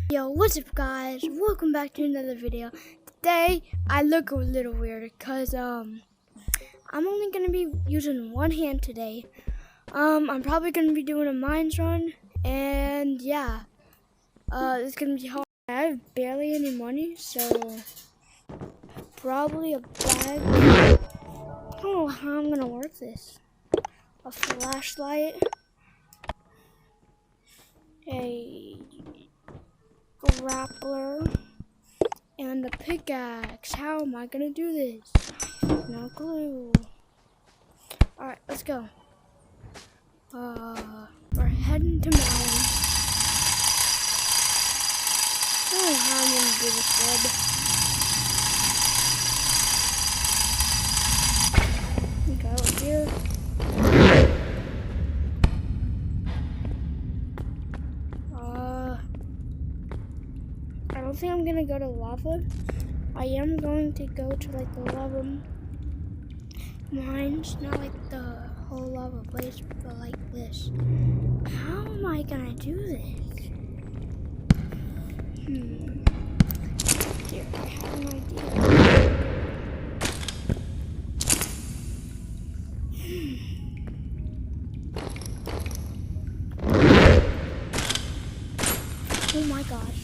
Yo, what's up guys? Welcome back to another video. Today, I look a little weird because I'm only going to be using one hand today. I'm probably going to be doing a mines run, and yeah. It's going to be hard. I have barely any money, so probably a bag. I don't know how I'm going to work this. A flashlight. A grappler. And a pickaxe. How am I gonna do this? No clue. Alright, let's go. We're heading to mountain. I don't know how I'm gonna do this web. Okay, over here. I don't think I'm gonna go to lava. I am going to go to like the lava mines, not like the whole lava place, but like this. How am I gonna do this? Here, I have an idea. Oh my gosh.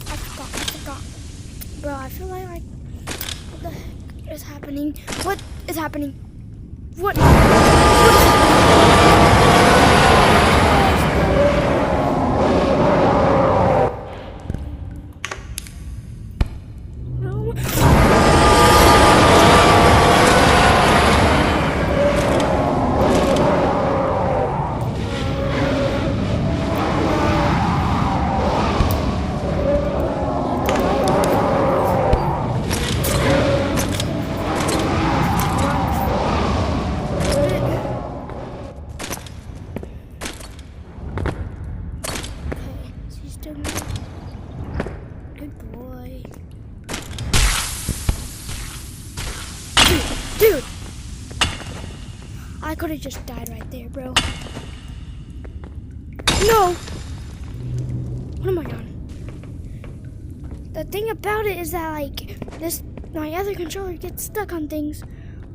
I forgot. Bro, I feel like what the heck is happening? What is happening? What is Good boy. Dude! I could have just died right there, bro. No! What am I on? The thing about it is that, like, my other controller gets stuck on things,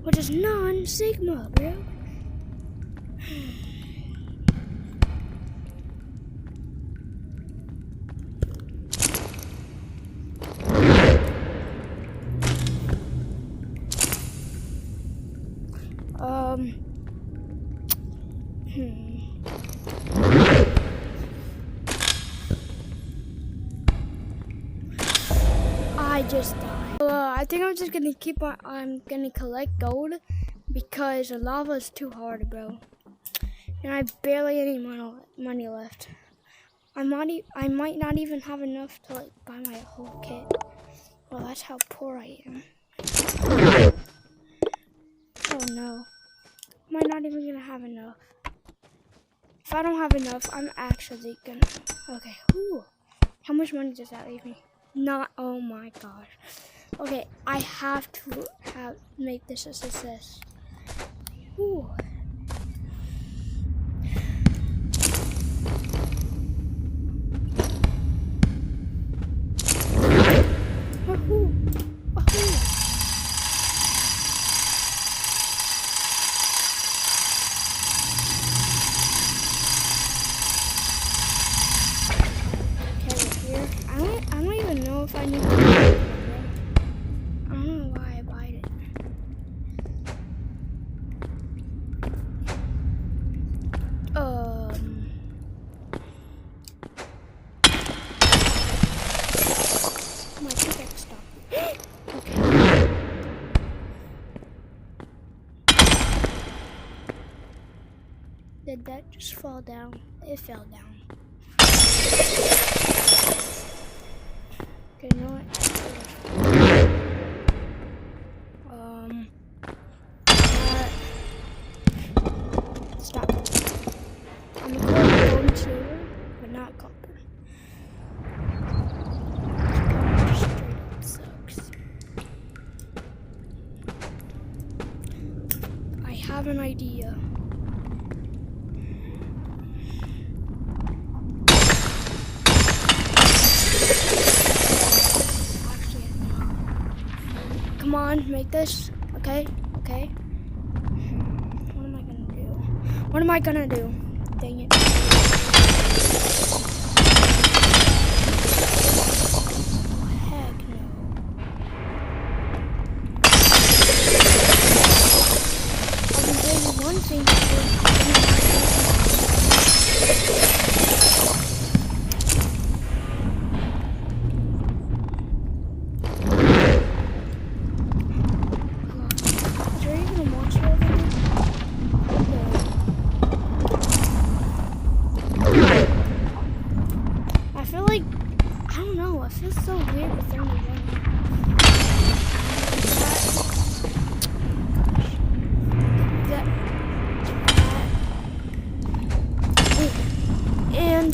which is non-Sigma, bro. I just died. I think I'm just gonna keep on. I'm gonna collect gold because the lava is too hard, bro. And I have barely any money left. I might not even have enough to like buy my whole kit. Well, that's how poor I am. Oh no. Might not even gonna have enough. If I don't have enough, I'm actually gonna. Okay. Whew. How much money does that leave me? Not. Oh my gosh. Okay, I have to make this a success. Whew. I don't even know if I need to. I don't know why I bought it. My pickaxe stopped. Okay. Did that just fall down? It fell down. Okay, you know what? Stop. I'm gonna go gold and silver, but not copper. Copper straight up sucks. I have an idea. on, make this. Okay, okay. What am I gonna do? What am I gonna do? Dang it. Heck no. I can tell you one thing. It feels so weird with only one. And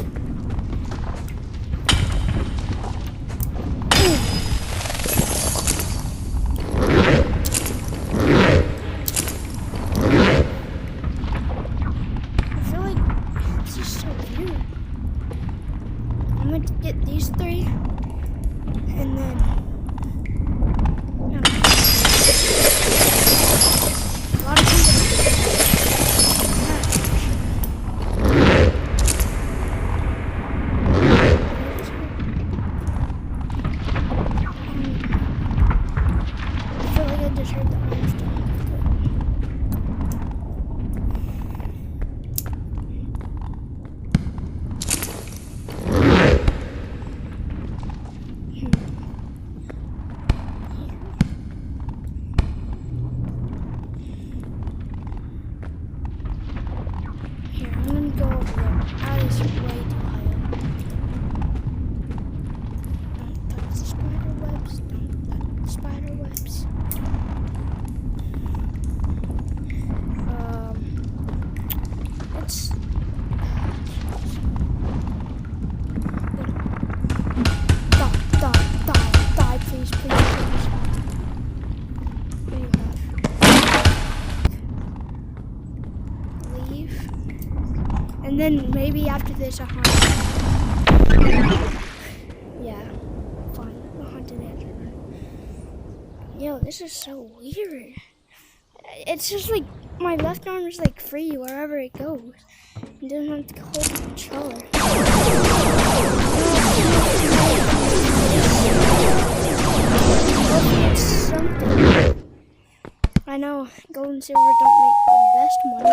I feel like it's just so weird. I'm going to get these three. And then, a lot of people. I feel like I just heard the arms down. And then maybe after this a haunted. Yeah, fine. A haunted answer. Yo, this is so weird. It's just like my left arm is like free wherever it goes. It doesn't have to hold the controller. It's something. I know gold and silver don't make the best money.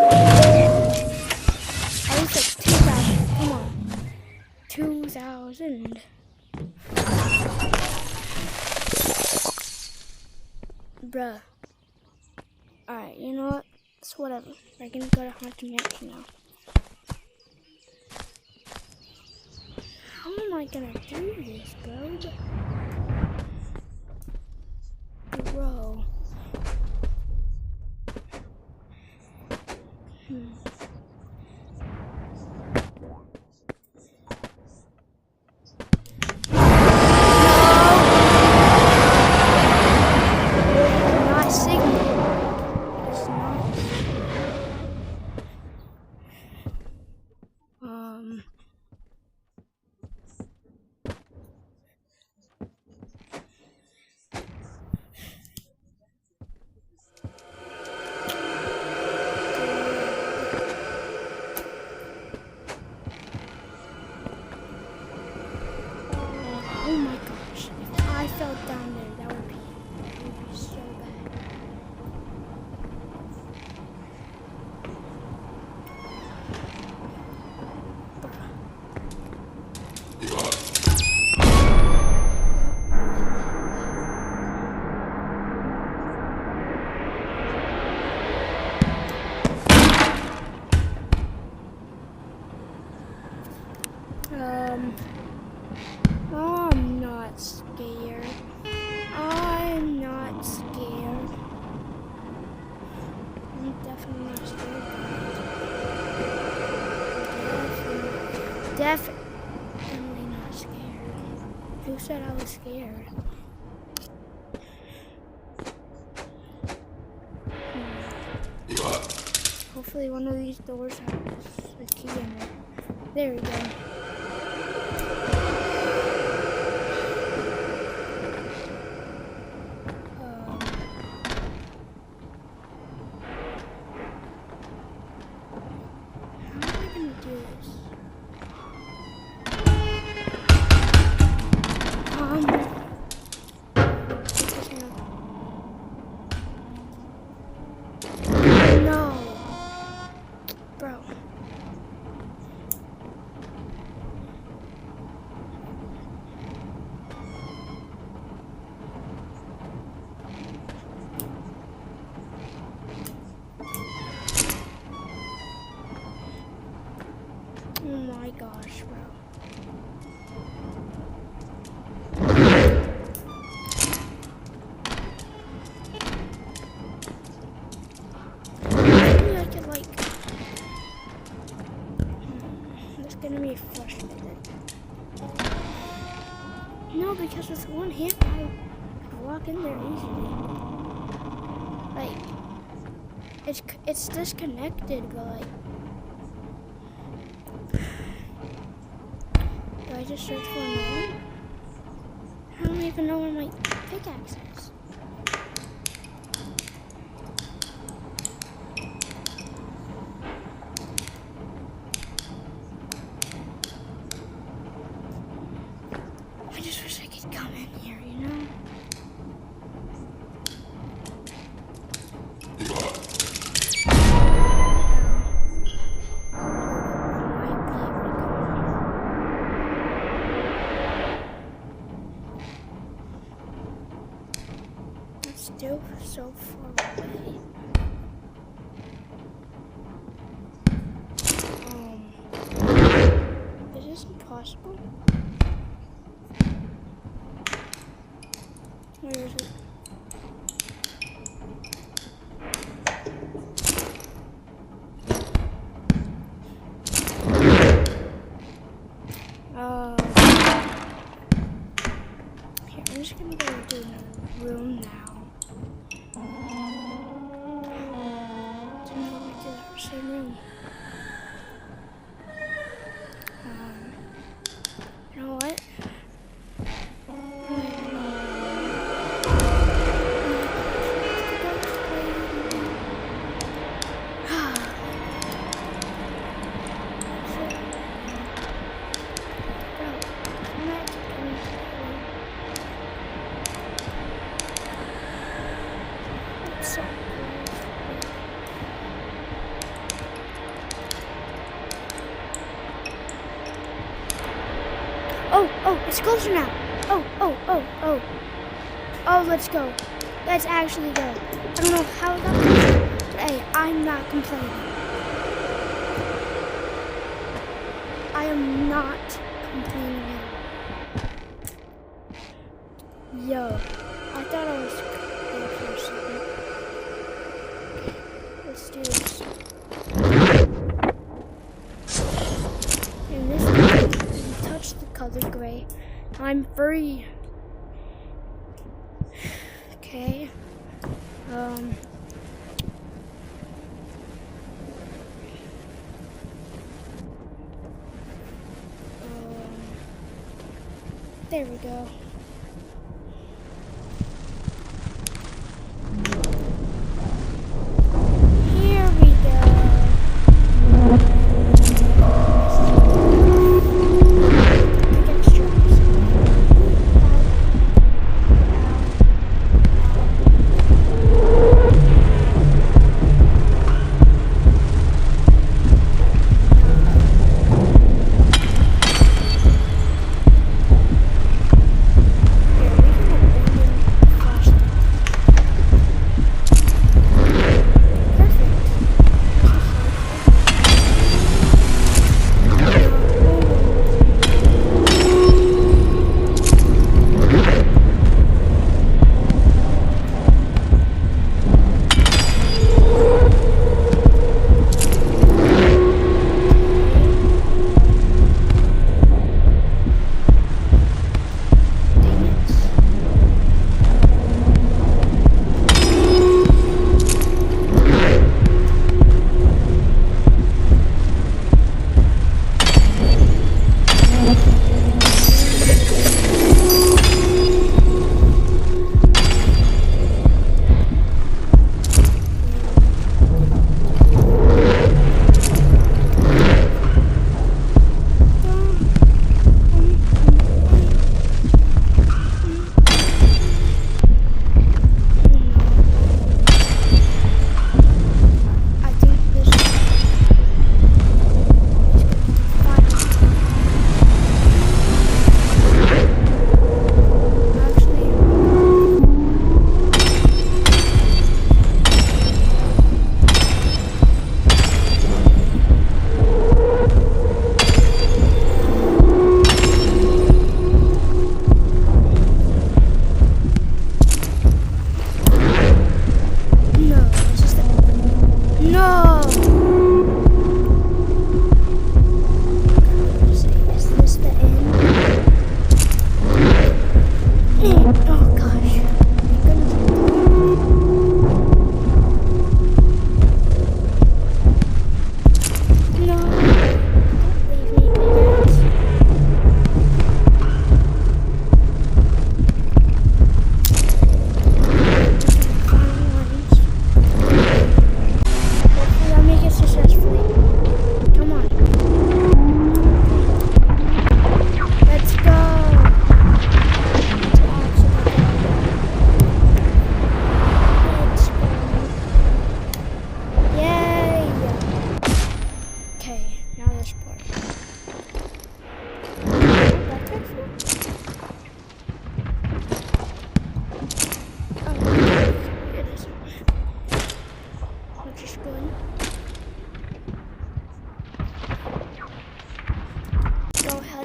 At least like 2,000. Come on. 2,000. Bruh. Alright, you know what? It's whatever. We're gonna go to Haunted Mansion now. How am I gonna do this, bro? Bro. Oh my gosh, if I fell down there, that would be so bad. I'm not scared. I'm not scared. I'm definitely not scared. Definitely not scared. Who said I was scared? Hopefully one of these doors has a key in it. There we go. Oh my gosh, bro. Maybe I could like... It's gonna be frustrating. No, because with one hand I could walk in there easily. Like, it's disconnected, but like... Do I just search for another one? I don't even know where my pickaxe is. I just wish I could come in here, you know? Still so far away. Is this impossible? Where is it? Here, I'm just gonna go to another room now. Same room. You know what? Oh, it's closer now. Oh, let's go. Let's actually go. I don't know how that was, but hey, I'm not complaining. I am not complaining. Yo, I thought I was there for a second. Let's do this. And this time, touch the color gray. I'm free. Okay. There we go. Here we go.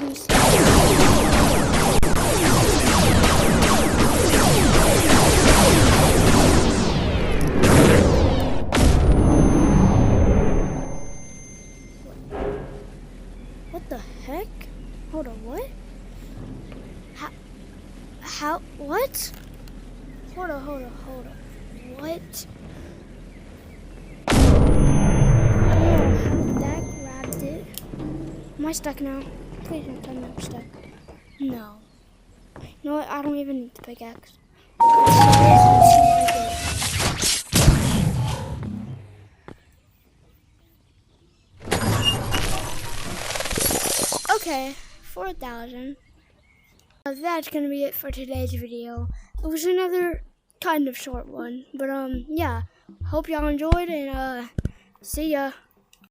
What the heck? Hold on, what? How, what? Hold on. What? That grabbed it. Am I stuck now? Please don't tell me I'm stuck. No. You know what? I don't even need the pickaxe. Okay, 4,000. That's gonna be it for today's video. It was another kind of short one, but yeah. Hope y'all enjoyed, and see ya.